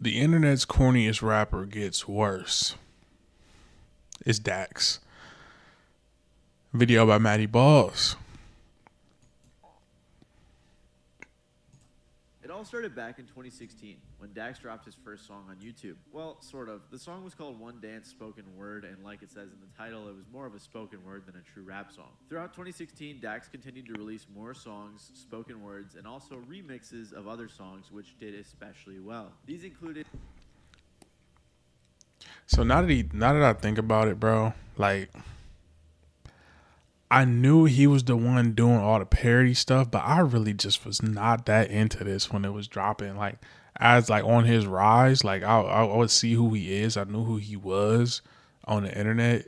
The internet's corniest rapper gets worse. It's Dax. Video by Matty Balls. It all started back in 2016 when Dax dropped his first song on YouTube. Well, sort of. The song was called One Dance Spoken Word, and like it says in the title, it was more of a spoken word than a true rap song. Throughout 2016, Dax continued to release more songs, spoken words, and also remixes of other songs, which did especially well. These included. So now that I think about it, bro, like I knew he was the one doing all the parody stuff, but I really just was not that into this when it was dropping. Like as like on his rise, like I would see who he is. I knew who he was on the internet.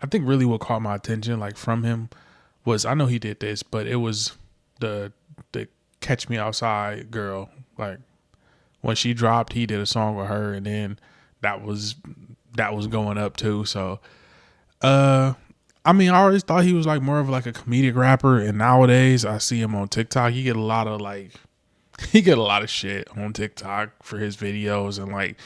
I think really what caught my attention, like from him, was I know he did this, but it was the Catch Me Outside girl. Like when she dropped, he did a song with her, and then that was going up too. So I mean, I always thought he was like more of like a comedic rapper, and nowadays I see him on TikTok. He get a lot of like, he get a lot of shit on TikTok for his videos, and like,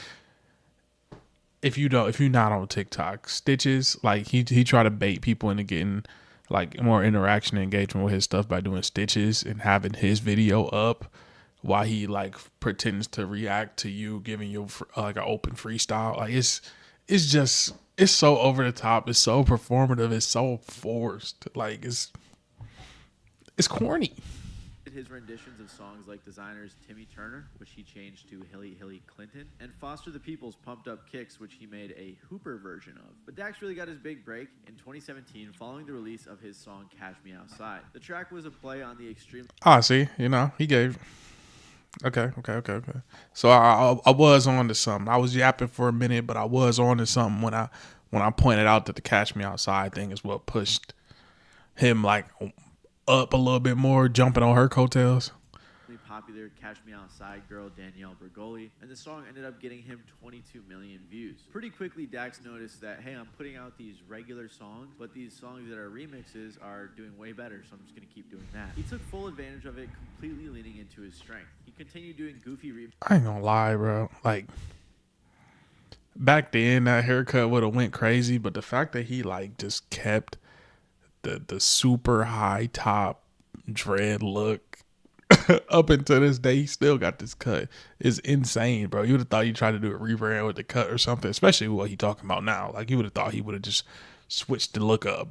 if you're not on TikTok, Stitches, like he try to bait people into getting like more interaction and engagement with his stuff by doing Stitches and having his video up while he like pretends to react to you giving you like an open freestyle. Like it's just it's so over the top. It's so performative. It's so forced. Like it's corny. His renditions of songs like Designer's Timmy Turner, which he changed to Hilly Hilly Clinton, and Foster the People's Pumped Up Kicks, which he made a Hooper version of. But Dax really got his big break in 2017 following the release of his song Cash Me Outside. The track was a play on the extreme. Ah, see, he gave. Okay. So I was on to something. I was yapping for a minute, but I was on to something when I pointed out that the Catch Me Outside thing is what pushed him like up a little bit more, jumping on her coattails. Popular Cash Me Outside girl Danielle Bergoli, and the song ended up getting him 22 million views. Pretty quickly, Dax noticed that, hey, I'm putting out these regular songs, but these songs that are remixes are doing way better, so I'm just going to keep doing that. He took full advantage of it, completely leaning into his strength. He continued doing goofy remixes. I ain't gonna lie, bro. Like, back then, that haircut would have went crazy, but the fact that he, like, just kept the super high top dread look up until this day, he still got this cut. It's insane, bro. You would have thought he tried to do a rebrand with the cut or something, especially what he talking about now. Like, you would have thought he would have just switched the look up.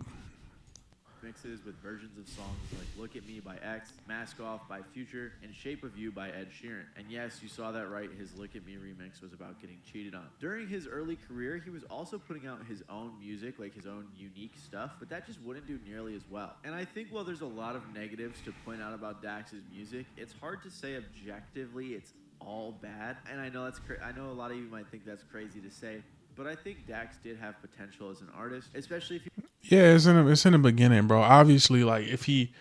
Mixes with versions of songs like Look at Me by X, Mask Off by Future, and Shape of You by Ed Sheeran. And yes, you saw that right, his Look at Me remix was about getting cheated on. During his early career, he was also putting out his own music, like his own unique stuff, but that just wouldn't do nearly as well. And I think while there's a lot of negatives to point out about Dax's music, it's hard to say objectively it's all bad. And I know I know a lot of you might think that's crazy to say, but I think Dax did have potential as an artist, especially if you. Yeah, it's in the beginning, bro. Obviously, like if he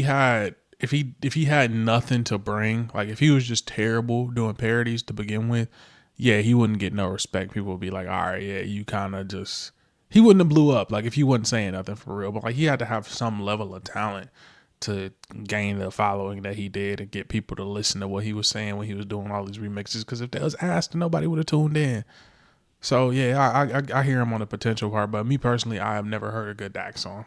had nothing to bring, like if he was just terrible doing parodies to begin with, yeah, he wouldn't get no respect. People would be like, all right, yeah, you kind of just, he wouldn't have blew up like if he wasn't saying nothing for real. But like he had to have some level of talent to gain the following that he did and get people to listen to what he was saying when he was doing all these remixes. Because if that was asked, nobody would have tuned in. So yeah, I hear him on the potential part, but me personally, I have never heard a good Dax song.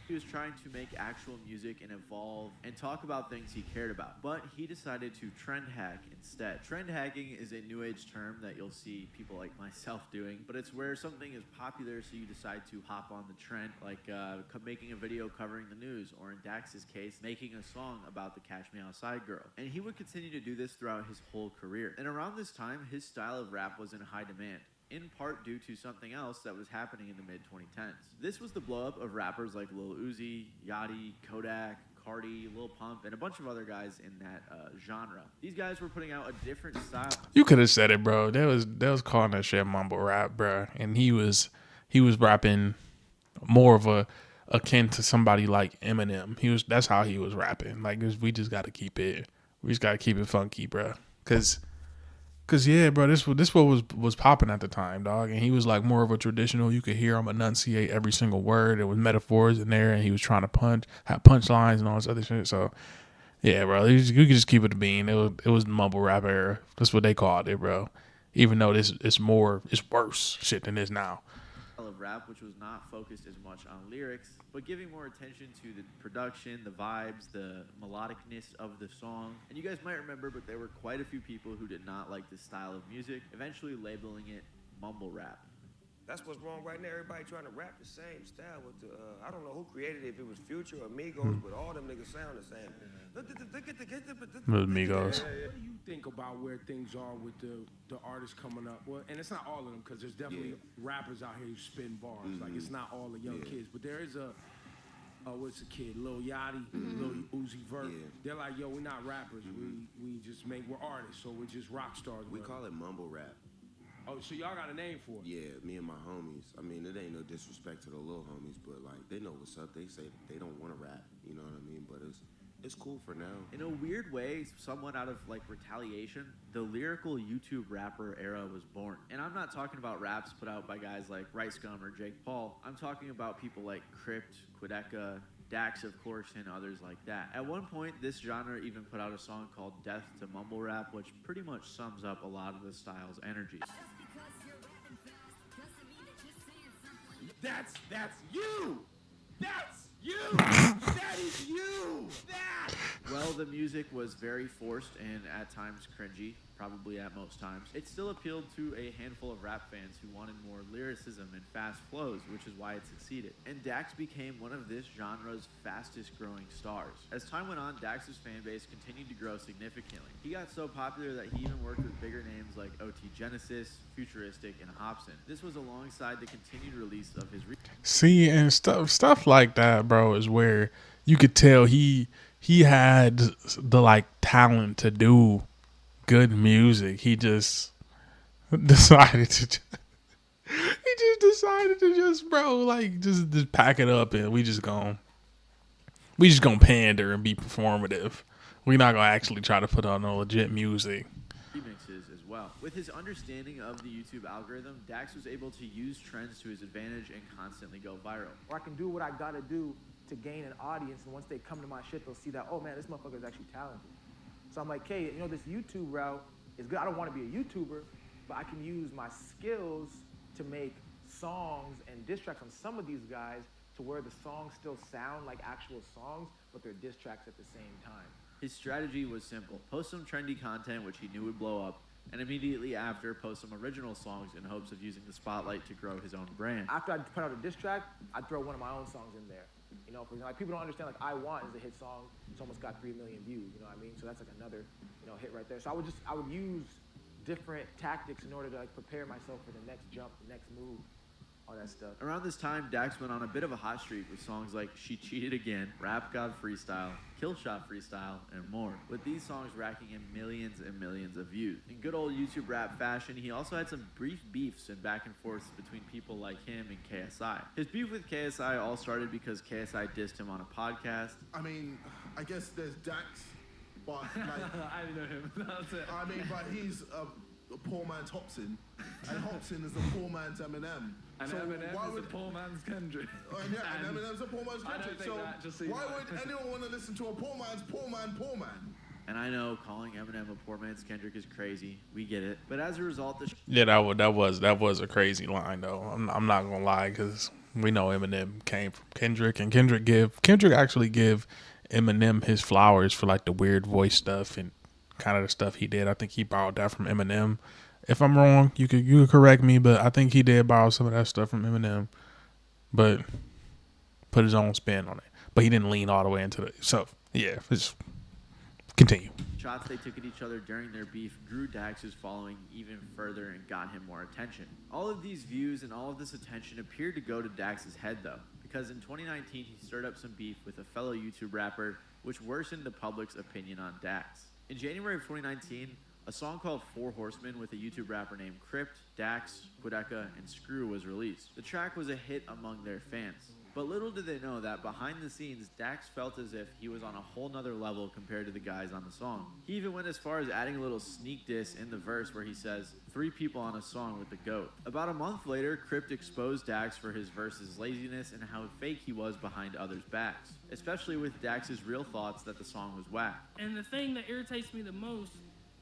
He was trying to make actual music and evolve and talk about things he cared about, but he decided to trend hack instead. Trend hacking is a new age term that you'll see people like myself doing, but it's where something is popular, so you decide to hop on the trend, like making a video covering the news, or in Dax's case, making a song about the Cash Me Outside girl. And he would continue to do this throughout his whole career. And around this time, his style of rap was in high demand, in part due to something else that was happening in the mid-2010s. This was the blow-up of rappers like Lil Uzi, Yachty, Kodak, Cardi, Lil Pump, and a bunch of other guys in that genre. These guys were putting out a different style. You could have said it, bro. They was calling that shit mumble rap, bro. And he was rapping more of a akin to somebody like Eminem. That's how he was rapping. Like we just got to keep it funky, bro. Cause yeah, bro, this what was popping at the time, dog. And he was like more of a traditional. You could hear him enunciate every single word. There was metaphors in there, and he was trying to have punchlines and all this other shit. So Yeah, bro. You could just keep it a bean. It was mumble rap era. That's what they called it, bro. Even though this it's worse shit than this now. Of rap, which was not focused as much on lyrics, but giving more attention to the production, the vibes, the melodicness of the song. And you guys might remember, but there were quite a few people who did not like this style of music, eventually labeling it mumble rap. That's what's wrong right now. Everybody trying to rap the same style with the, I don't know who created it, if it was Future or Migos, but all them niggas sound the same. With Migos. What do you think about where things are with the artists coming up? Well, and it's not all of them, because there's definitely rappers out here who spin bars. Like, it's not all the young kids, but there is what's a kid? Lil Yachty, Lil Uzi Vert. They're like, yo, we're not rappers. We're artists, so we're just rock stars. We call it mumble rap. Oh, so y'all got a name for it? Yeah, me and my homies. I mean, it ain't no disrespect to the little homies, but like they know what's up. They say they don't want to rap, you know what I mean? But it's cool for now. In a weird way, somewhat out of like retaliation, the lyrical YouTube rapper era was born. And I'm not talking about raps put out by guys like Rice Gum or Jake Paul. I'm talking about people like Crypt, Quidecca, Dax, of course, and others like that. At one point, this genre even put out a song called Death to Mumble Rap, which pretty much sums up a lot of the style's energy. That's you! That's you! That is you! That! Well, the music was very forced and at times cringy, probably at most times. It still appealed to a handful of rap fans who wanted more lyricism and fast flows, which is why it succeeded. And Dax became one of this genre's fastest growing stars. As time went on, Dax's fan base continued to grow significantly. He got so popular that he even worked with bigger names like OT Genesis, Futuristic, and Hobson. This was alongside the continued release of his See, and stuff like that, bro, is where you could tell he had the like talent to do good music. He just decided to he just decided to just bro like just pack it up and we just gonna pander and be performative. We're not gonna actually try to put on no legit music. remixes as well. With his understanding of the YouTube algorithm, Dax was able to use trends to his advantage and constantly go viral. Or I can do what I gotta do to gain an audience, and once they come to my shit, they'll see that, oh man, this motherfucker is actually talented. So I'm like, hey, you know, this YouTube route is good. I don't want to be a YouTuber, but I can use my skills to make songs and diss tracks on some of these guys to where the songs still sound like actual songs, but they're diss tracks at the same time. His strategy was simple. Post some trendy content which he knew would blow up, and immediately after post some original songs in hopes of using the spotlight to grow his own brand. After I put out a diss track, I'd throw one of my own songs in there. You know, for example, like people don't understand, like I Want is a hit song. It's almost got 3 million views, you know what I mean? So that's like another, you know, hit right there. So I would use different tactics in order to like prepare myself for the next jump, the next move, all that stuff. Around this time, Dax went on a bit of a hot streak with songs like She Cheated Again, Rap God Freestyle, Kill Shot Freestyle, and more, with these songs racking in millions and millions of views. In good old YouTube rap fashion, he also had some brief beefs and back and forths between people like him and KSI. His beef with KSI all started because KSI dissed him on a podcast. I mean, I guess there's Dax, but like, I didn't know him. That's it. I mean, but he's a poor man's Hobson, and Hobson is a poor man's Eminem. And so Eminem why is would a poor man's Kendrick. and Eminem's a poor man's I don't Kendrick. think So that, just so you why know. would anyone want to listen to a poor man's poor man? And I know calling Eminem a poor man's Kendrick is crazy. We get it. But as a result, the Yeah, that was a crazy line though. I'm not gonna lie because we know Eminem came from Kendrick, and Kendrick actually give Eminem his flowers for like the weird voice stuff and kind of the stuff he did. I think he borrowed that from Eminem. If I'm wrong, you could correct me, but I think he did borrow some of that stuff from Eminem, but put his own spin on it. But he didn't lean all the way into it. So yeah, just continue. shots they took at each other during their beef grew Dax's following even further and got him more attention. All of these views and all of this attention appeared to go to Dax's head though, because in 2019 he stirred up some beef with a fellow YouTube rapper, which worsened the public's opinion on Dax. In January of 2019, a song called Four Horsemen with a YouTube rapper named Crypt, Dax, Quidecca, and Screw was released. The track was a hit among their fans. But little did they know that behind the scenes, Dax felt as if he was on a whole nother level compared to the guys on the song. He even went as far as adding a little sneak diss in the verse where he says, 3 people on a song with the GOAT. About a month later, Crypt exposed Dax for his verse's laziness and how fake he was behind others' backs, especially with Dax's real thoughts that the song was whack. And the thing that irritates me the most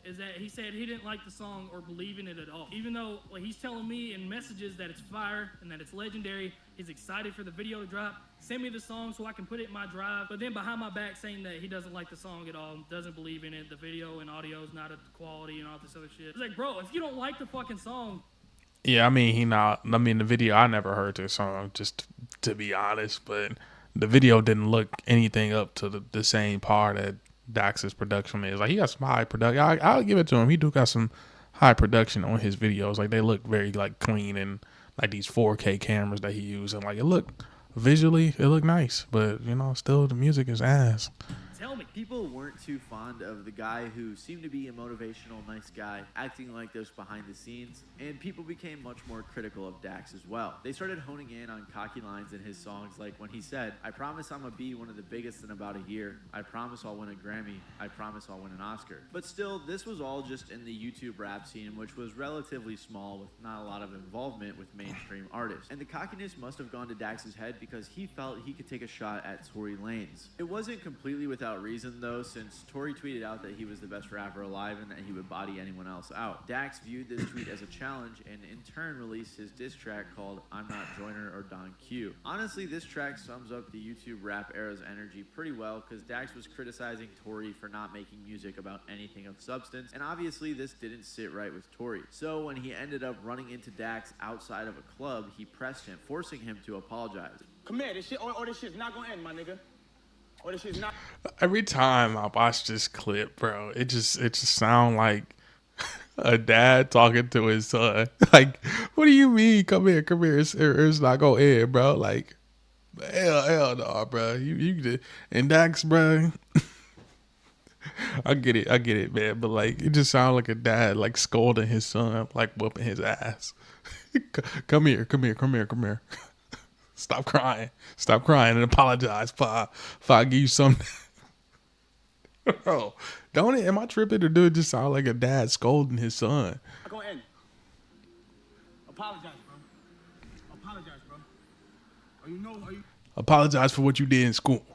is that he said he didn't like the song or believe in it at all. Even though he's telling me in messages that it's fire and that it's legendary, he's excited for the video to drop, send me the song so I can put it in my drive, but then behind my back saying that he doesn't like the song at all, doesn't believe in it, the video and audio is not at the quality and all this other shit. It's like, bro, if you don't like the fucking song. Yeah, I mean, the video, I never heard this song, just to be honest, but the video didn't look anything up to the same par that Dax's production is. Like, he got some high production. I'll give it to him. He do got some high production on his videos. Like, they look very, like, clean, and like these 4K cameras that he used, and like, it looked nice, but you know, still the music is ass. Tell me. People weren't too fond of the guy who seemed to be a motivational, nice guy, acting like this behind the scenes, and people became much more critical of Dax as well. They started honing in on cocky lines in his songs, like when he said, I promise I'm gonna be one of the biggest in about a year. I promise I'll win a Grammy. I promise I'll win an Oscar. But still, this was all just in the YouTube rap scene, which was relatively small with not a lot of involvement with mainstream artists. And the cockiness must have gone to Dax's head because he felt he could take a shot at Tory Lanez. It wasn't completely without reason though, since Tory tweeted out that he was the best rapper alive and that he would body anyone else out. Dax viewed this tweet as a challenge and in turn released his diss track called I'm Not Joyner or Don Q. Honestly, this track sums up the YouTube rap era's energy pretty well because Dax was criticizing Tory for not making music about anything of substance, and obviously this didn't sit right with Tory. So when he ended up running into Dax outside of a club, he pressed him, forcing him to apologize. Come here, this shit, or this shit's not gonna end, my nigga. Or this shit's not. Every time I watch this clip, bro, it just sound like a dad talking to his son. Like, what do you mean? Come here. It's not gonna end, bro. Like, hell no, bro. You did. And Dax, bro. I get it, man. But like, it just sounds like a dad like scolding his son, like whooping his ass. Come here. Stop crying and apologize if I give you something. Bro, don't it? Am I tripping, or do it just sound like a dad scolding his son? I'm gonna end. Apologize, bro. Are you? Apologize for what you did in school.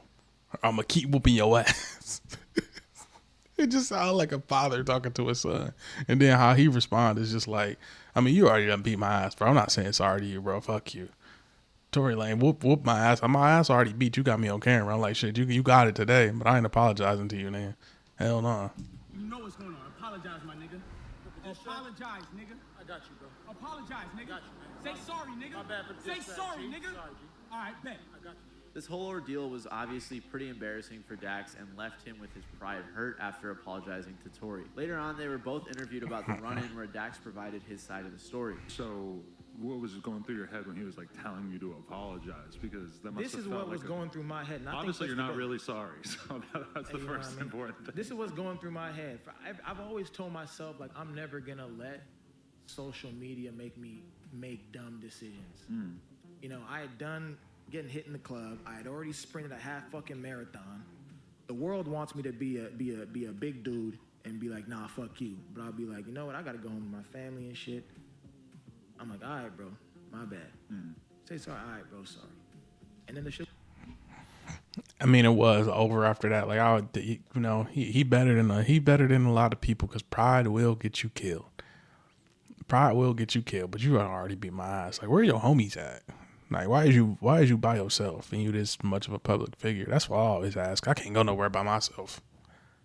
Or I'm gonna keep whooping your ass. It just sounds like a father talking to his son. And then how he responds is just like, I mean, you already done beat my ass, bro. I'm not saying sorry to you, bro. Fuck you. Tory Lane, whoop my ass. My ass already beat. You got me on camera. I'm like, shit, you got it today, but I ain't apologizing to you, man. Hell no. You know what's going on. Apologize, my nigga. Apologize, nigga. I got you, bro. Apologize, nigga. I got you, man. Say sorry, nigga. My bad for Say sorry, nigga. Sorry, all right, bet. I got you. This whole ordeal was obviously pretty embarrassing for Dax and left him with his pride hurt after apologizing to Tory. Later on, they were both interviewed about the run-in where Dax provided his side of the story. So what was going through your head when he was like telling you to apologize? Because that must This have is felt what was like going through my head. And I think obviously, this you're is not the- really sorry. So that's the You know what first I mean? important thing. This is what's going through my head. I've always told myself, like, I'm never gonna let social media make me make dumb decisions. You know, I had done getting hit in the club. I had already sprinted a half fucking marathon. The world wants me to be a big dude and be like, nah, fuck you. But I'll be like, you know what? I gotta go home to my family and shit. I'm like, all right, bro, my bad. Say sorry, all right, bro, sorry. And then the shit. I mean, it was over after that. Like, he better than a lot of people because pride will get you killed. Pride will get you killed, but you already beat my ass. Like, where are your homies at? Like, why is you by yourself and you this much of a public figure? That's what I always ask. I can't go nowhere by myself.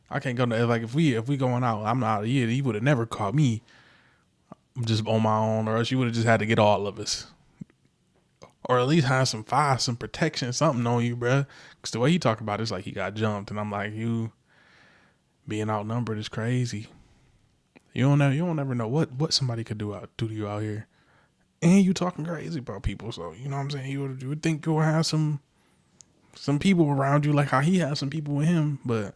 I can't go like if we going out, I'm not. You would have never caught me just on my own, or else you would have just had to get all of us, or at least have some fire, some protection, something on you, bruh. Because the way he talk about it is like he got jumped, and I'm like, you being outnumbered is crazy. You don't ever know what somebody could do to you out here. And you talking crazy about people, so you know what I'm saying. You would think you'll have some people around you, like how he has some people with him. But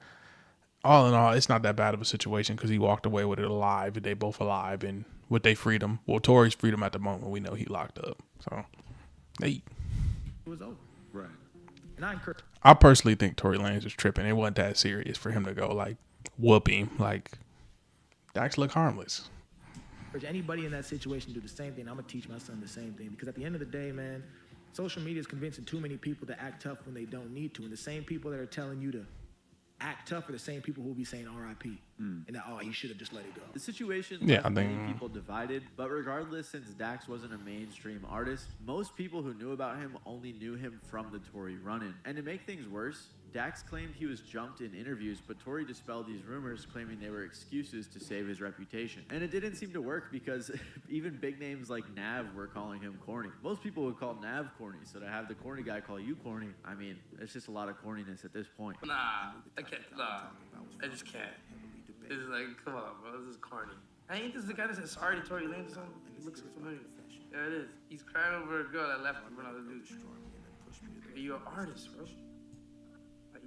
all in all, it's not that bad of a situation because he walked away with it alive. They both alive and with their freedom. Well, Tory's freedom at the moment, we know he locked up. So, hey, It was over. Right. And I encourage I personally think Tory Lanez is tripping. It wasn't that serious for him to go like whoop him. Like Dax look harmless. anybody in that situation to do the same thing. I'm gonna teach my son the same thing, because at the end of the day, man, social media is convincing too many people to act tough when they don't need to, and the same people that are telling you to act tough are the same people who will be saying R.I.P. And that, oh, you should have just let it go. The situation Yeah, left I think- many people divided, but regardless, since Dax wasn't a mainstream artist, most people who knew about him only knew him from the Tory run-in. And to make things worse, Dax claimed he was jumped in interviews, but Tory dispelled these rumors, claiming they were excuses to save his reputation. And it didn't seem to work, because even big names like Nav were calling him corny. Most people would call Nav corny, so to have the corny guy call you corny, I mean, it's just a lot of corniness at this point. Nah, I can't. Nah, I just can't. It's like, come on, bro, this is corny. Ain't this the guy that said sorry to Tory Lanez or something? He looks so familiar. There it is. He's crying over a girl that left him for another dude. You're an artist, bro.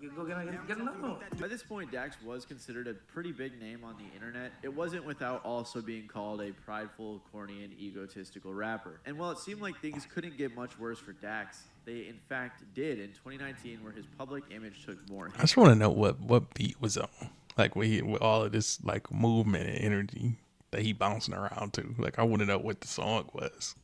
You go get another one. By this point, Dax was considered a pretty big name on the internet. It wasn't without also being called a prideful, corny, and egotistical rapper. And while it seemed like things couldn't get much worse for Dax, they in fact did in 2019, where his public image took more hit. I just want to know what beat was on. Like with all of this like movement and energy that he bouncing around to. Like I want to know what the song was.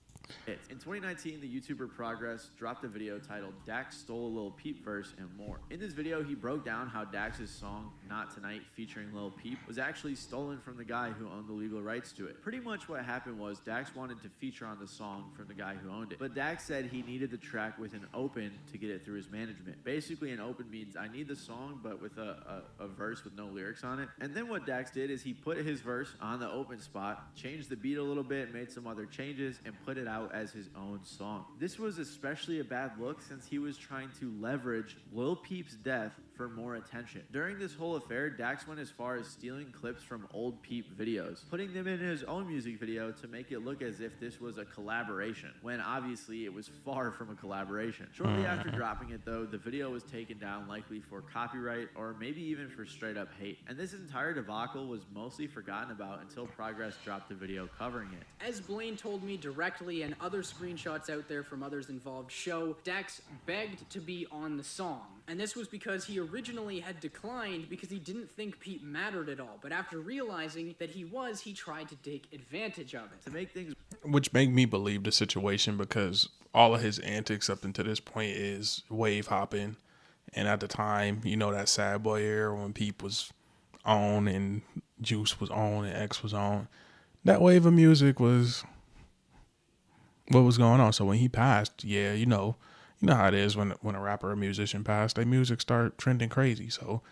In 2019, the YouTuber Progress dropped a video titled Dax Stole a Lil Peep Verse and More. In this video, he broke down how Dax's song, Not Tonight, featuring Lil Peep, was actually stolen from the guy who owned the legal rights to it. Pretty much what happened was Dax wanted to feature on the song from the guy who owned it, but Dax said he needed the track with an open to get it through his management. Basically, an open means I need the song, but with a verse with no lyrics on it. And then what Dax did is he put his verse on the open spot, changed the beat a little bit, made some other changes, and put it out as his own song. This was especially a bad look since he was trying to leverage Lil Peep's death for more attention. During this whole affair, Dax went as far as stealing clips from old Peep videos, putting them in his own music video to make it look as if this was a collaboration, when obviously it was far from a collaboration. Shortly after dropping it though, the video was taken down, likely for copyright or maybe even for straight up hate. And this entire debacle was mostly forgotten about until Progress dropped the video covering it. As Blaine told me directly, and other screenshots out there from others involved show, Dax begged to be on the song. And this was because he originally had declined because he didn't think Pete mattered at all. But after realizing that he was, he tried to take advantage of it. To make things... Which made me believe the situation, because all of his antics up until this point is wave hopping. And at the time, you know, that Sad Boy era when Peep was on and Juice was on and X was on, that wave of music was what was going on. So when he passed, yeah, you know how it is when a rapper or musician passed, their music start trending crazy. So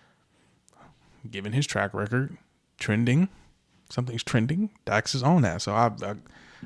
given his track record, something's trending, Dax is on that. So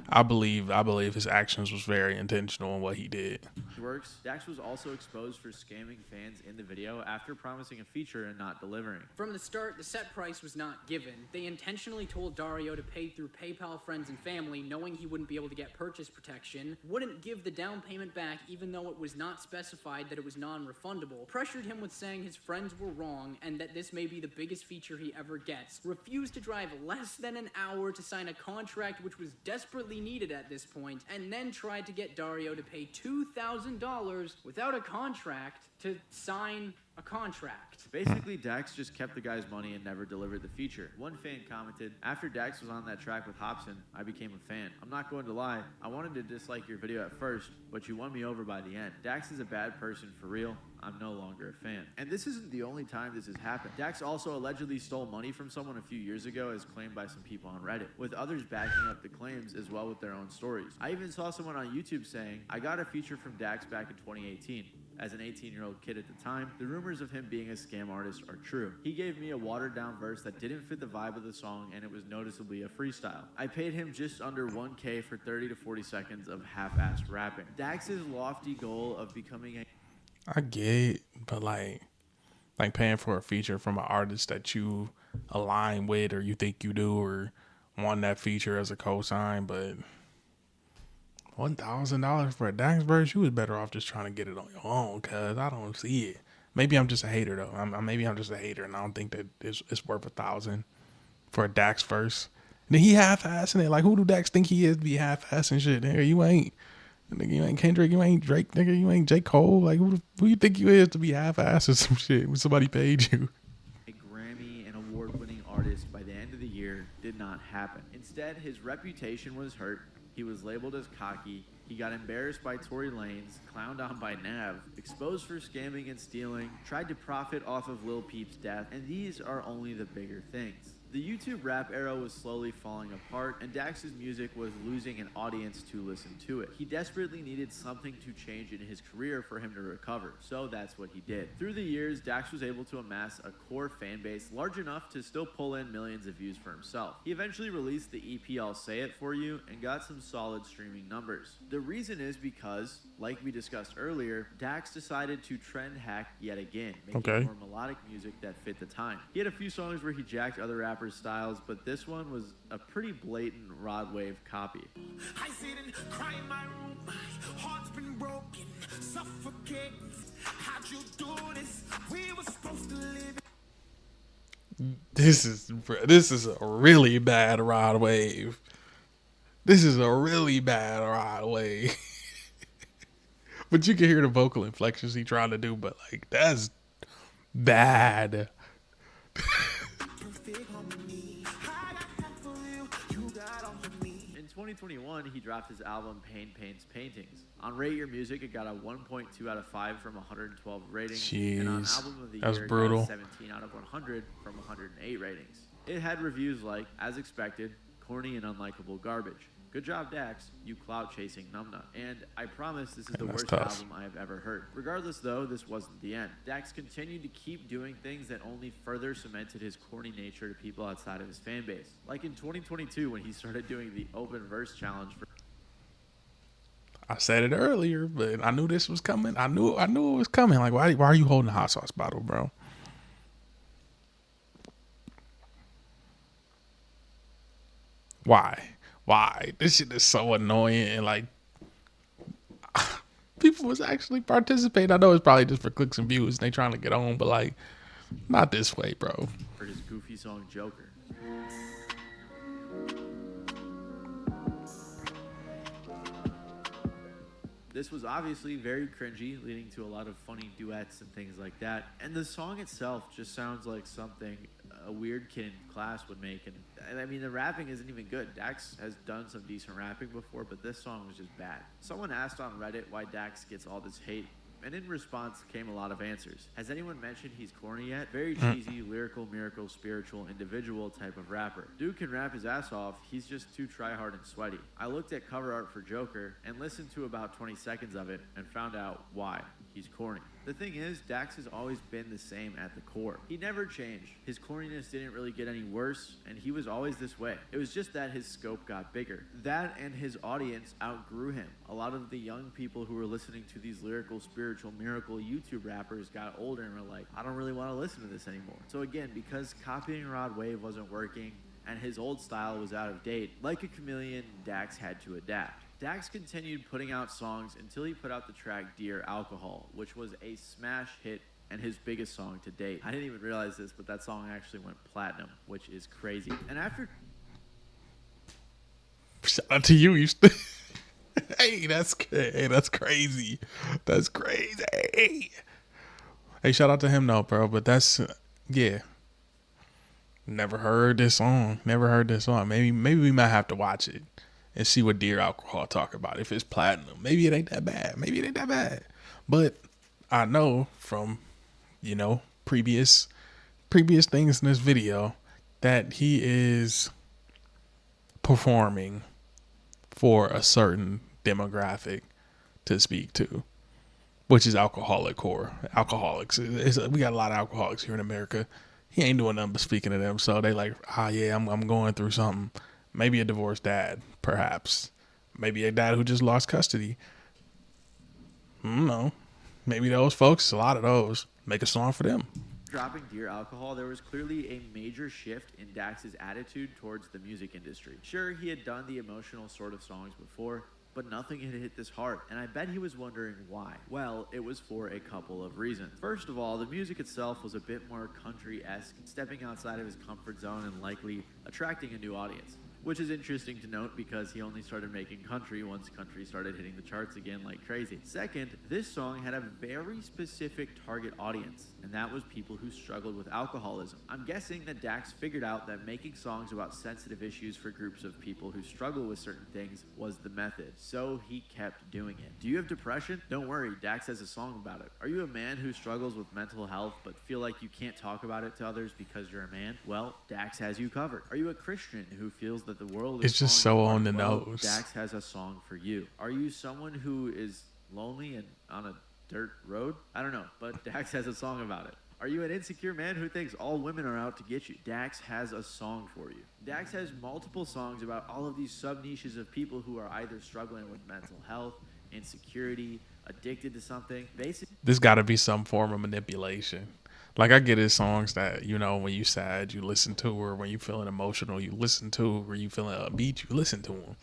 I believe his actions was very intentional in what he did. Works. Dax was also exposed for scamming fans in the video after promising a feature and not delivering. From the start, the set price was not given. They intentionally told Dario to pay through PayPal friends and family, knowing he wouldn't be able to get purchase protection, wouldn't give the down payment back even though it was not specified that it was non-refundable, pressured him with saying his friends were wrong and that this may be the biggest feature he ever gets, refused to drive less than an hour to sign a contract which was desperately needed at this point, and then tried to get Dario to pay $2,000 without a contract to sign a contract. Basically, Dax just kept the guy's money and never delivered the feature. One fan commented, after Dax was on that track with Hobson, I became a fan. I'm not going to lie, I wanted to dislike your video at first, but you won me over by the end. Dax is a bad person for real. I'm no longer a fan. And this isn't the only time this has happened. Dax also allegedly stole money from someone a few years ago, as claimed by some people on Reddit, with others backing up the claims as well with their own stories. I even saw someone on YouTube saying, I got a feature from Dax back in 2018. As an 18-year-old kid at the time, the rumors of him being a scam artist are true. He gave me a watered-down verse that didn't fit the vibe of the song, and it was noticeably a freestyle. I paid him just under $1K for 30 to 40 seconds of half-assed rapping. Dax's lofty goal of becoming a... I get it, but like paying for a feature from an artist that you align with or you think you do or want that feature as a cosign, but $1,000 for a Dax verse, you was better off just trying to get it on your own, cause I don't see it. Maybe I'm just a hater though. Maybe I'm just a hater, and I don't think that it's worth $1,000 for a Dax verse. And then he half-assing it. Like, who do Dax think he is to be half-assing shit? There, you ain't. Nigga, you ain't Kendrick, you ain't Drake, nigga, you ain't J. Cole. Like, who you think you is to be half-assed or some shit when somebody paid you? A Grammy and award-winning artist by the end of the year did not happen. Instead, his reputation was hurt. He was labeled as cocky. He got embarrassed by Tory Lanez, clowned on by Nav, exposed for scamming and stealing, tried to profit off of Lil Peep's death, and these are only the bigger things. The YouTube rap era was slowly falling apart, and Dax's music was losing an audience to listen to it. He desperately needed something to change in his career for him to recover, so that's what he did. Through the years, Dax was able to amass a core fan base large enough to still pull in millions of views for himself. He eventually released the EP I'll Say It For You and got some solid streaming numbers. The reason is because, like we discussed earlier, Dax decided to trend hack yet again, making more melodic music that fit the time. He had a few songs where he jacked other rappers' styles, but this one was a pretty blatant Rod Wave copy. I sit and cry in my room, my heart's been broken, suffocating. How'd you do this? We were supposed to live. This is a really bad Rod Wave. This is a really bad Rod Wave. But you can hear the vocal inflections he trying to do, but like that's bad. In 2021, he dropped his album Pain Paints Paintings. On Rate Your Music, it got a 1.2 out of 5 from 112 ratings. Jeez, and on Album of the that's Year, brutal. it got a 17 out of 100 from 108 ratings. It had reviews like, as expected, corny and unlikable garbage. Good job, Dax, you clout-chasing numbnut. And I promise this is the worst album I have ever heard. Regardless, though, this wasn't the end. Dax continued to keep doing things that only further cemented his corny nature to people outside of his fan base. Like in 2022 when he started doing the open verse challenge for... I said it earlier, but I knew this was coming. I knew it was coming. Like, why are you holding a hot sauce bottle, bro? Why? This shit is so annoying, and like people was actually participating. I know it's probably just for clicks and views and they trying to get on, but like not this way, bro. For his goofy song Joker. This was obviously very cringy, leading to a lot of funny duets and things like that. And the song itself just sounds like something a weird kid in class would make. And I mean, the rapping isn't even good. Dax has done some decent rapping before, but this song was just bad. Someone asked on Reddit why Dax gets all this hate, and in response came a lot of answers. Has anyone mentioned he's corny yet? Very cheesy, lyrical, miracle, spiritual, individual type of rapper. Dude can rap his ass off, he's just too try-hard and sweaty. I looked at cover art for Joker and listened to about 20 seconds of it and found out why. He's corny. The thing is, Dax has always been the same at the core. He never changed. His corniness didn't really get any worse, and he was always this way. It was just that his scope got bigger. That and his audience outgrew him. A lot of the young people who were listening to these lyrical, spiritual, miracle YouTube rappers got older and were like, I don't really want to listen to this anymore. So again, because copying Rod Wave wasn't working, and his old style was out of date, like a chameleon, Dax had to adapt. Dax continued putting out songs until he put out the track Dear Alcohol, which was a smash hit and his biggest song to date. I didn't even realize this, but that song actually went platinum, which is crazy. And after... Shout out to you. Hey, that's crazy. That's crazy. Hey, shout out to him though, bro. But that's, yeah. Never heard this song. Maybe we might have to watch it and see what Dear Alcohol talk about. If it's platinum, maybe it ain't that bad. But I know from, previous things in this video that he is performing for a certain demographic to speak to, which is alcoholics. We got a lot of alcoholics here in America. He ain't doing nothing but speaking to them. So they like, I'm going through something. Maybe a divorced dad, perhaps. Maybe a dad who just lost custody. I don't know. Maybe those folks, a lot of those, make a song for them. Dropping Dear Alcohol, there was clearly a major shift in Dax's attitude towards the music industry. Sure, he had done the emotional sort of songs before, but nothing had hit this hard, and I bet he was wondering why. Well, it was for a couple of reasons. First of all, the music itself was a bit more country-esque, stepping outside of his comfort zone and likely attracting a new audience. which is interesting to note because he only started making country once country started hitting the charts again like crazy. Second, this song had a very specific target audience, and that was people who struggled with alcoholism. I'm guessing that Dax figured out that making songs about sensitive issues for groups of people who struggle with certain things was the method, so he kept doing it. Do you have depression? Don't worry, Dax has a song about it. Are you a man who struggles with mental health but feel like you can't talk about it to others because you're a man? Well, Dax has you covered. Are you a Christian who feels that the world is It's just so falling on the apart? Well, nose. Dax has a song for you. Are you someone who is lonely and on a dirt road? I don't know, but Dax has a song about it. Are you an insecure man who thinks all women are out to get you? Dax has a song for you. Dax has multiple songs about all of these sub-niches of people who are either struggling with mental health, insecurity, addicted to something. Basically, This got to be some form of manipulation. Like, I get his songs that, you know, when you sad, you listen to, or when you feeling emotional, you listen to, or you feeling upbeat, you listen to him.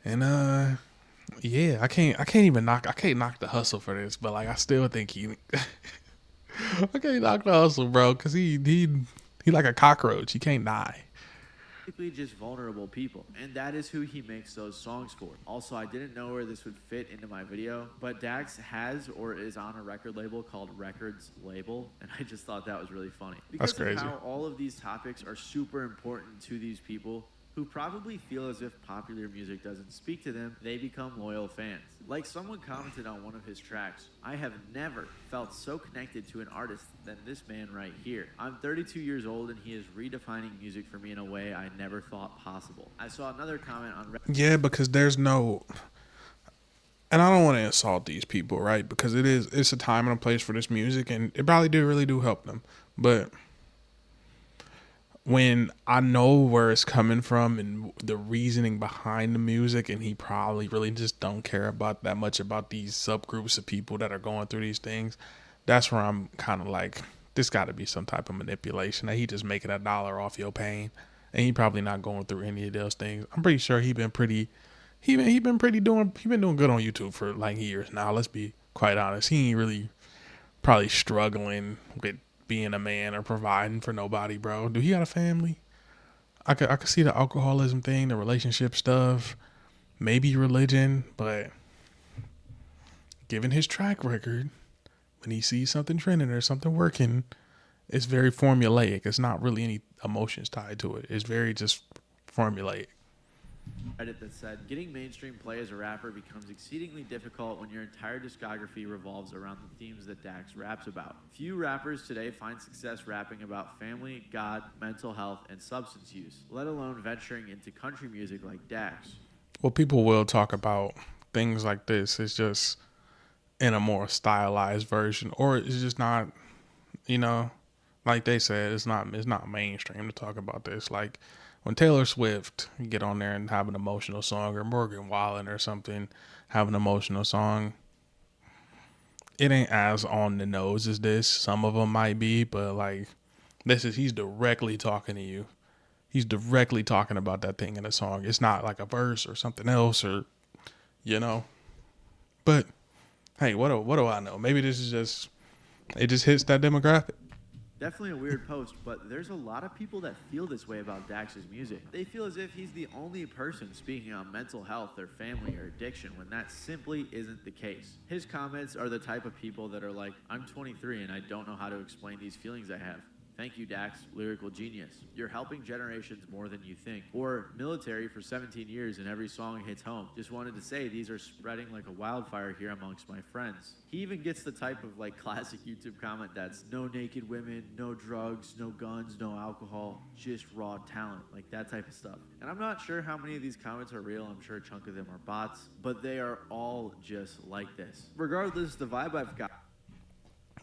And yeah, I can't knock the hustle for this, but like I still think he I can't knock the hustle, bro, because he like a cockroach. He can't die. just vulnerable people, and that is who he makes those songs for. Also, I didn't know where this would fit into my video, but Dax has or is on a record label called Records Label, and I just thought that was really funny because That's crazy. of how all of these topics are super important to these people who probably feel as if popular music doesn't speak to them. They become loyal fans. Like someone commented on one of his tracks, I have never felt so connected to an artist than this man right here. I'm 32 years old and he is redefining music for me in a way I never thought possible. I saw another comment on Yeah, because there's no, and I don't want to insult these people, right? Because it's a time and a place for this music, and it probably really do help them. But when I know where it's coming from and the reasoning behind the music, and he probably really just don't care about that much about these subgroups of people that are going through these things, that's where I'm kind of like, this got to be some type of manipulation, that he just making $1 off your pain, and he probably not going through any of those things. I'm pretty sure he been doing good on YouTube for like years now. Let's be quite honest. He ain't really probably struggling with being a man or providing for nobody, bro. Do he got a family? I could see the alcoholism thing, the relationship stuff, maybe religion, but given his track record, when he sees something trending or something working, it's very formulaic. It's not really any emotions tied to it. It's very just formulaic. Reddit that said, getting mainstream play as a rapper becomes exceedingly difficult when your entire discography revolves around the themes that Dax raps about. Few rappers today find success rapping about family, God, mental health, and substance use, let alone venturing into country music like Dax. Well, people will talk about things like this. It's just in a more stylized version, or it's just not, you know, like they said, it's not mainstream to talk about this. Like when Taylor Swift get on there and have an emotional song, or Morgan Wallen or something have an emotional song, it ain't as on the nose as this. Some of them might be, but like he's directly talking to you. He's directly talking about that thing in a song. It's not like a verse or something else, or, you know. But hey, what do I know? Maybe this is it just hits that demographic. Definitely a weird post, but there's a lot of people that feel this way about Dax's music. They feel as if he's the only person speaking on mental health, their family, or addiction, when that simply isn't the case. His comments are the type of people that are like, I'm 23 and I don't know how to explain these feelings I have. Thank you, Dax, lyrical genius. You're helping generations more than you think. Or military for 17 years and every song hits home. Just wanted to say these are spreading like a wildfire here amongst my friends. He even gets the type of like classic YouTube comment that's no naked women, no drugs, no guns, no alcohol, just raw talent, like that type of stuff. And I'm not sure how many of these comments are real. I'm sure a chunk of them are bots, but they are all just like this. Regardless, the vibe I've got.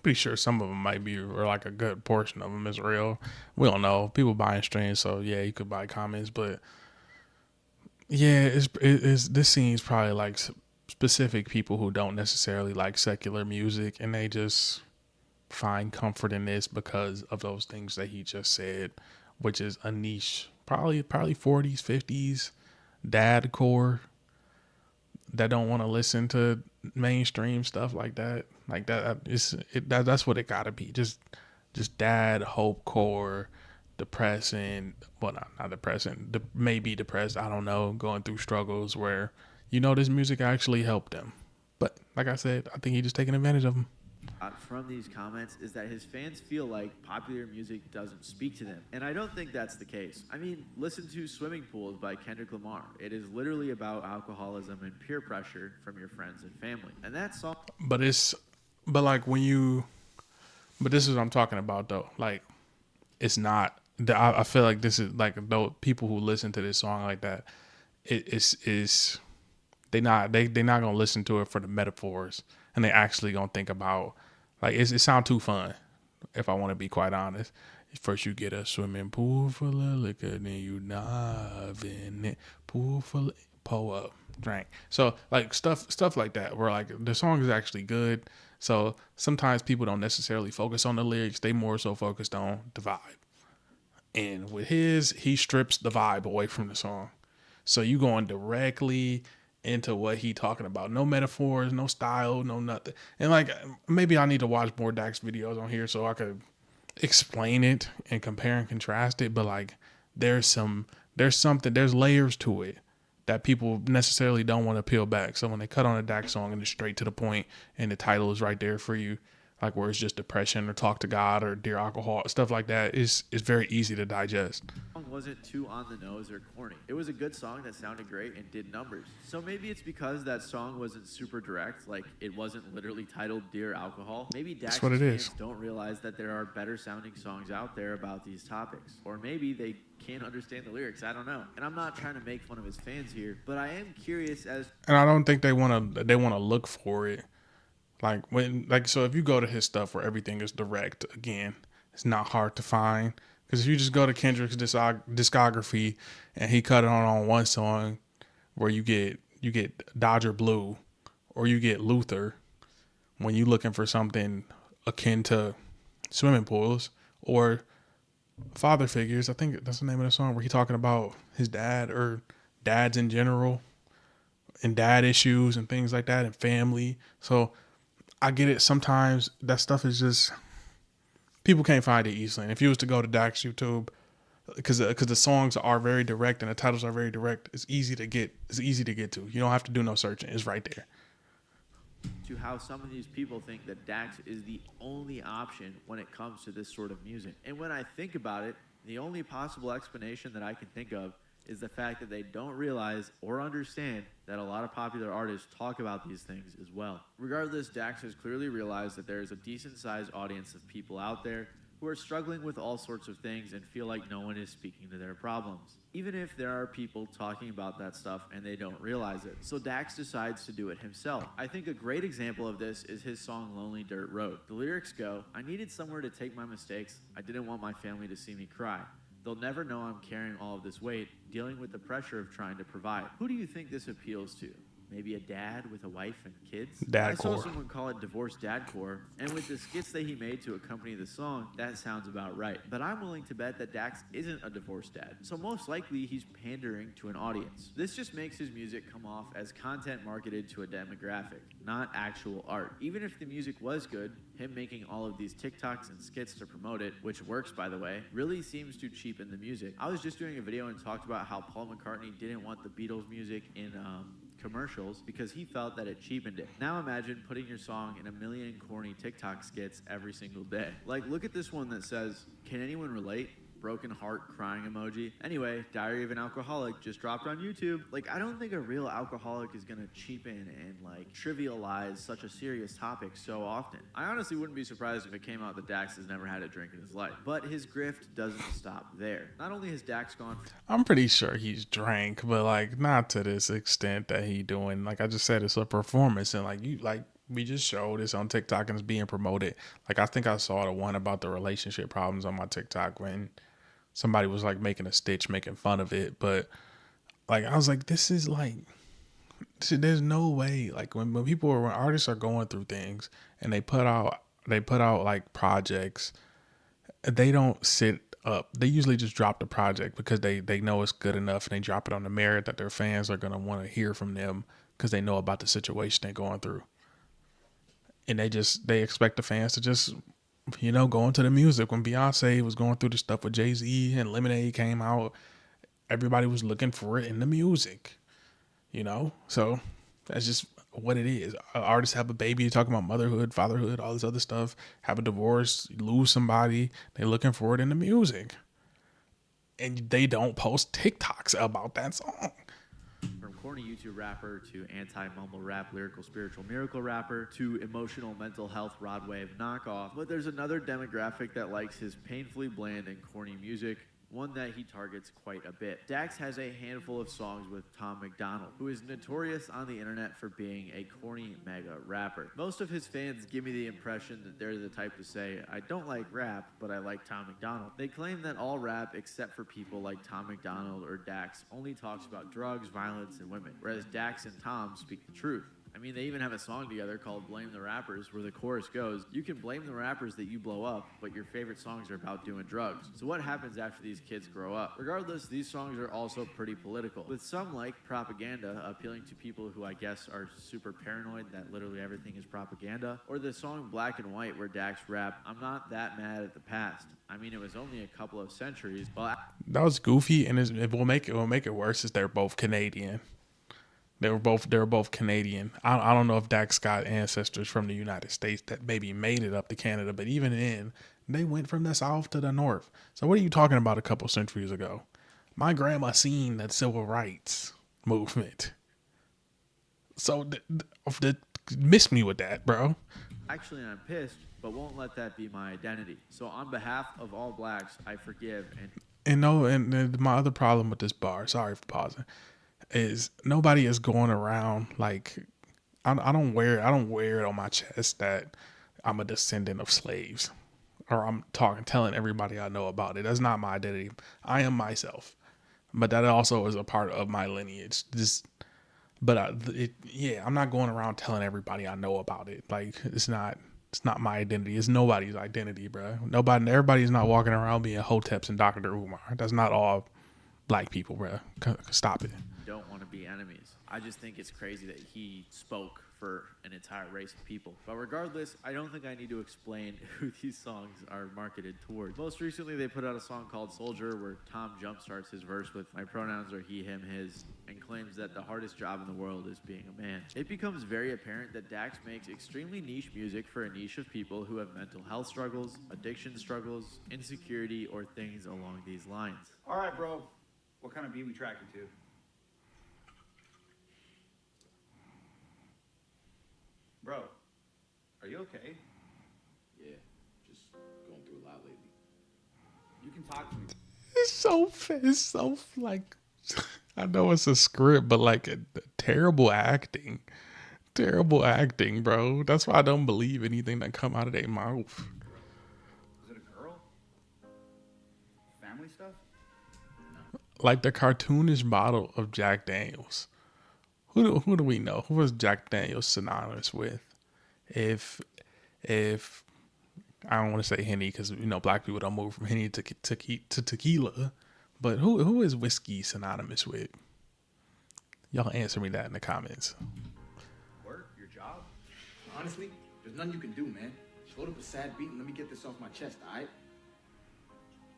Pretty sure some of them might be, or like a good portion of them is real. We don't know. People buying streams, so yeah, you could buy comments, but yeah, it's this seems probably like specific people who don't necessarily like secular music, and they just find comfort in this because of those things that he just said, which is a niche, probably 40s, 50s, dad core that don't want to listen to mainstream stuff like that. Like that's what it gotta be. Just dad hope core depressing. Well, not depressing. Maybe depressed. I don't know. Going through struggles where this music actually helped them. But like I said, I think he just taking advantage of them. From these comments is that his fans feel like popular music doesn't speak to them. And I don't think that's the case. I mean, listen to Swimming Pools by Kendrick Lamar. It is literally about alcoholism and peer pressure from your friends and family. And that song... But this is what I'm talking about though. Like, it's not, I feel like this is like, though, people who listen to this song like that, they not gonna listen to it for the metaphors, and they actually gonna think about, like, it sounds too fun, if I want to be quite honest. First you get a swimming pool full of liquor, then you dive in it, pull up, drink. So like stuff like that, where like the song is actually good. So sometimes people don't necessarily focus on the lyrics, they more so focused on the vibe. And with he strips the vibe away from the song. So you going directly into what he talking about. No metaphors, no style, no nothing. And like, maybe I need to watch more Dax videos on here so I could explain it and compare and contrast it. But like, there's layers to it that people necessarily don't want to peel back. So when they cut on a Dax song and it's straight to the point and the title is right there for you, like where it's just depression or talk to God or dear alcohol, stuff like that, is very easy to digest. The song wasn't too on the nose or corny. It was a good song that sounded great and did numbers. So maybe it's because that song wasn't super direct, like it wasn't literally titled Dear Alcohol. Maybe Dax fans don't realize that there are better sounding songs out there about these topics. Or maybe they can't understand the lyrics. I don't know. And I'm not trying to make fun of his fans here, but I am curious as... And I don't think they want to look for it. So if you go to his stuff where everything is direct, again, it's not hard to find. Because if you just go to Kendrick's discography and he cut it on one song where you get Dodger Blue or you get Luther, when you're looking for something akin to Swimming Pools or Father Figures, I think that's the name of the song, where he's talking about his dad or dads in general and dad issues and things like that and family. So I get it. Sometimes that stuff is just, people can't find it easily. And if you was to go to Dax YouTube, because the songs are very direct and the titles are very direct, it's easy to get to. You don't have to do no searching. It's right there. To how some of these people think that Dax is the only option when it comes to this sort of music. And when I think about it, the only possible explanation that I can think of is the fact that they don't realize or understand that a lot of popular artists talk about these things as well. Regardless, Dax has clearly realized that there is a decent-sized audience of people out there who are struggling with all sorts of things and feel like no one is speaking to their problems, even if there are people talking about that stuff and they don't realize it. So Dax decides to do it himself. I think a great example of this is his song Lonely Dirt Road. The lyrics go, "I needed somewhere to take my mistakes. I didn't want my family to see me cry. They'll never know I'm carrying all of this weight, dealing with the pressure of trying to provide." Who do you think this appeals to? Maybe a dad with a wife and kids? I saw someone call it divorced dadcore, and with the skits that he made to accompany the song, that sounds about right. But I'm willing to bet that Dax isn't a divorced dad, so most likely he's pandering to an audience. This just makes his music come off as content marketed to a demographic, not actual art. Even if the music was good, him making all of these TikToks and skits to promote it, which works by the way, really seems to cheapen the music. I was just doing a video and talked about how Paul McCartney didn't want the Beatles music in commercials because he felt that it cheapened it. Now imagine putting your song in a million corny TikTok skits every single day. Like, look at this one that says, "Can anyone relate?" Broken heart crying emoji. Anyway, Diary of an Alcoholic just dropped on YouTube. Like, I don't think a real alcoholic is gonna cheapen and like trivialize such a serious topic so often. I honestly wouldn't be surprised if it came out that Dax has never had a drink in his life. But his grift doesn't stop there. Not only has Dax gone... I'm pretty sure he's drank, but like not to this extent that he doing. Like I just said, it's a performance, and we just showed this on TikTok and it's being promoted. Like I think I saw the one about the relationship problems on my TikTok when somebody was like making a stitch, making fun of it. But like, I was like, there's no way. Like when artists are going through things and they put out like projects, they don't sit up. They usually just drop the project because they know it's good enough, and they drop it on the merit that their fans are going to want to hear from them because they know about the situation they're going through. And they expect the fans to just going to the music. When Beyonce was going through the stuff with Jay-Z and Lemonade came out, everybody was looking for it in the music, So that's just what it is. Artists have a baby, talking about motherhood, fatherhood, all this other stuff, have a divorce, lose somebody, they're looking for it in the music. And they don't post TikToks about that song. From corny YouTube rapper to anti-mumble rap, lyrical spiritual miracle rapper to emotional mental health Rod Wave knockoff. But there's another demographic that likes his painfully bland and corny music, one that he targets quite a bit. Dax has a handful of songs with Tom MacDonald, who is notorious on the internet for being a corny mega rapper. Most of his fans give me the impression that they're the type to say, I don't like rap, but I like Tom MacDonald. They claim that all rap, except for people like Tom MacDonald or Dax, only talks about drugs, violence, and women, whereas Dax and Tom speak the truth. I mean, they even have a song together called Blame the Rappers, where the chorus goes, you can blame the rappers that you blow up, but your favorite songs are about doing drugs. So what happens after these kids grow up? Regardless, these songs are also pretty political, with some like Propaganda appealing to people who I guess are super paranoid that literally everything is propaganda, or the song Black and White where Dax rapped, I'm not that mad at the past. I mean, it was only a couple of centuries, but... That was goofy, and it will make it worse is they're both Canadian. They were both Canadian. I don't know if Dax got ancestors from the United States that maybe made it up to Canada, but even then, they went from the south to the north. So what are you talking about a couple centuries ago? My grandma seen the civil rights movement. So miss me with that, bro. Actually, I'm pissed, but won't let that be my identity. So on behalf of all blacks, I forgive and my other problem with this bar, sorry for pausing, is nobody is going around like I don't wear it on my chest that I'm a descendant of slaves, or I'm telling everybody I know about it. That's not my identity. I am myself, but that also is a part of my lineage. I'm not going around telling everybody I know about it. Like it's not my identity. It's nobody's identity, bro. Everybody's not walking around being Hoteps and Dr. Umar. That's not all black people, bro. Stop it. Don't want to be enemies. I just think it's crazy that he spoke for an entire race of people. But regardless, I don't think I need to explain who these songs are marketed towards. Most recently, they put out a song called Soldier where Tom jumpstarts his verse with my pronouns are he, him, his, and claims that the hardest job in the world is being a man. It becomes very apparent that Dax makes extremely niche music for a niche of people who have mental health struggles, addiction struggles, insecurity, or things along these lines. All right, bro. What kind of beat we tracking to? Bro, are you okay? Yeah, just going through a lot lately. You can talk to me. It's so like, I know it's a script, but like terrible acting, bro. That's why I don't believe anything that come out of their mouth. Is it a girl? Family stuff? No. Like the cartoonish bottle of Jack Daniels. Who do we know? Who was Jack Daniels synonymous with? If I don't want to say Henny because black people don't move from Henny to tequila, but who is whiskey synonymous with? Y'all answer me that in the comments. Work, your job. Honestly, there's nothing you can do, man. Just load up a sad beat and let me get this off my chest, alright?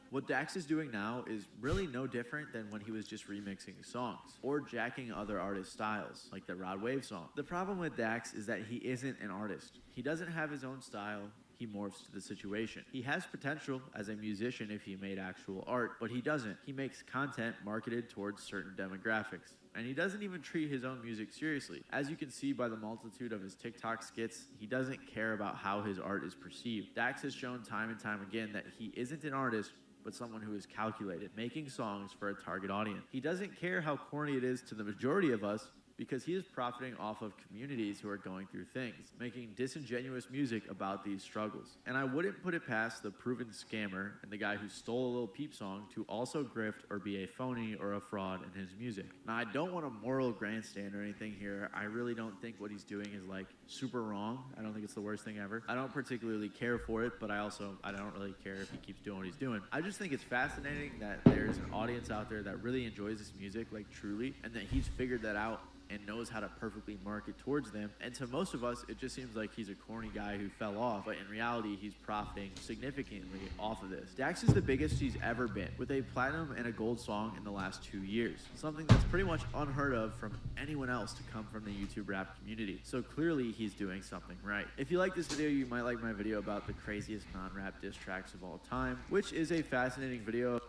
What Dax is doing now is really no different than when he was just remixing songs or jacking other artists' styles, like the Rod Wave song. The problem with Dax is that he isn't an artist. He doesn't have his own style. He morphs to the situation. He has potential as a musician if he made actual art, but he doesn't. He makes content marketed towards certain demographics. And he doesn't even treat his own music seriously. As you can see by the multitude of his TikTok skits, he doesn't care about how his art is perceived. Dax has shown time and time again that he isn't an artist, but someone who is calculated, making songs for a target audience. He doesn't care how corny it is to the majority of us because he is profiting off of communities who are going through things, making disingenuous music about these struggles. And I wouldn't put it past the proven scammer and the guy who stole a Lil Peep song to also grift or be a phony or a fraud in his music. Now, I don't want a moral grandstand or anything here. I really don't think what he's doing is like super wrong. I don't think it's the worst thing ever. I don't particularly care for it, but I don't really care if he keeps doing what he's doing. I just think it's fascinating that there's an audience out there that really enjoys this music, like truly, and that he's figured that out and knows how to perfectly market towards them. And to most of us, it just seems like he's a corny guy who fell off, but in reality, he's profiting significantly off of this. Dax is the biggest he's ever been, with a platinum and a gold song in the last 2 years, something that's pretty much unheard of from anyone else to come from the YouTube rap community. So clearly he's doing something right. If you like this video, you might like my video about the craziest non-rap diss tracks of all time, which is a fascinating video.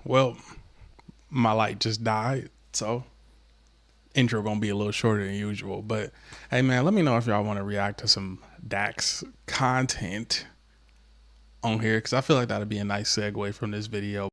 Well, my light just died, so intro gonna be a little shorter than usual. But hey man, let me know if y'all want to react to some Dax content on here, because I feel like that'd be a nice segue from this video.